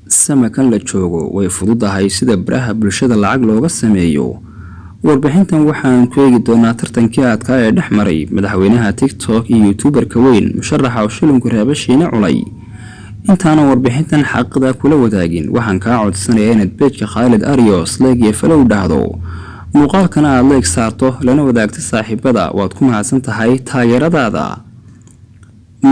samakan la joogo way fududahay sida baraha bulshada lacag looga sameeyo. warbixintan waxaan ku eegi doonaa tartankii adkaa ee dhex maray madaxweynaha TikTok iyo YouTuber-ka weyn musharaxa oo shilinku reeba Shiine Culay. intaana warbixintan xaqda kula wadaagin waxaan ka codsanayaa inaad page-ka Khalid Arios like iyo follow dhahdo, muuqaalkana aad like saarto lana wadaagto saaxiibada. waad ku mahadsan tahay taageeradaada.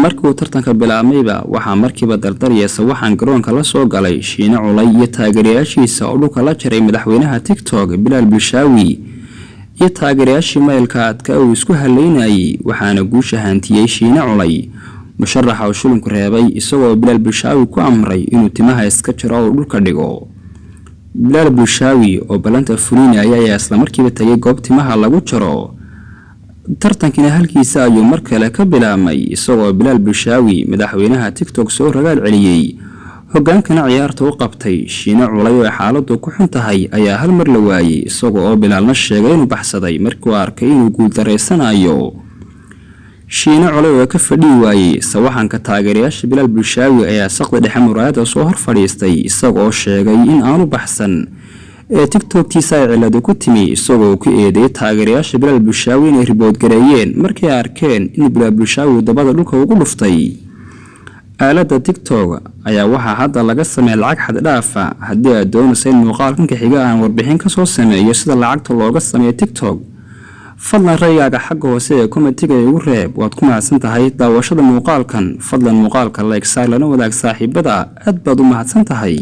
markuu tartanka bilaabmayba waxaa markiiba dardariyaysa waxaan garoonka la soo galay Shiine Culay iyo taageerayaashiisa oo dhulka la jaray madaxweynaha TikTok Bilal Bulshaawi iyo taageerayaashii mailka adka uu isku haleynayay. waxaana guusha hantiyay Shiine Culay, musharaxa oo shilinku reebay isagoo Bilal Bulshaawi ku amray inuu timaha iska jaro oo dhulka dhigo. Bilal Bulshaawi oo balanta fulinaya ayaa isla markiiba tagay goob timaha lagu jaro. tartankina halkiisa ayuu mar kale ka bilaabmay isagoo Bilal Bulshaawi madaxweynaha TikTok soo ragaal celiyay. hogaankana ciyaarta u qabtay Shiine Culay oo xaaladdu ku xun tahay ayaa hal mar la waayay isagoo Bilalna sheegay inuu baxsaday markuu arkay inuu guul dareysanayo. Shiine Culay oo ka fadhii waayay sawaxanka taageerayaasha Bilal Bulshaawi ayaa saqda dhexe muraayada soo hor fadhiistay isagoo sheegay in aanu baxsan ee TikTok-tiisa ay cilad ku timi isagoo ku eedeeyay taageerayaasha Bilal Bulshaawi inay ribood gareeyeen markay arkeen in Bilal Bulshaawi dabada dhulka ugu dhuftay. aalada TikTok ayaa waxaa hadda laga sameeyay lacag xad dhaaf ah. haddii aad doonayso in muuqaalkan ka xiga aan warbixin ka soo sameeyo sida lacagta looga sameeyo TikTok, fadlan ra'yigaaga xagga hoose ee comment-iga igu reeb. waad ku mahadsan tahay daawashada muuqaalkan. fadlan muuqaalka like saar lana wadaag saaxiibada. aad baad u mahadsan tahay.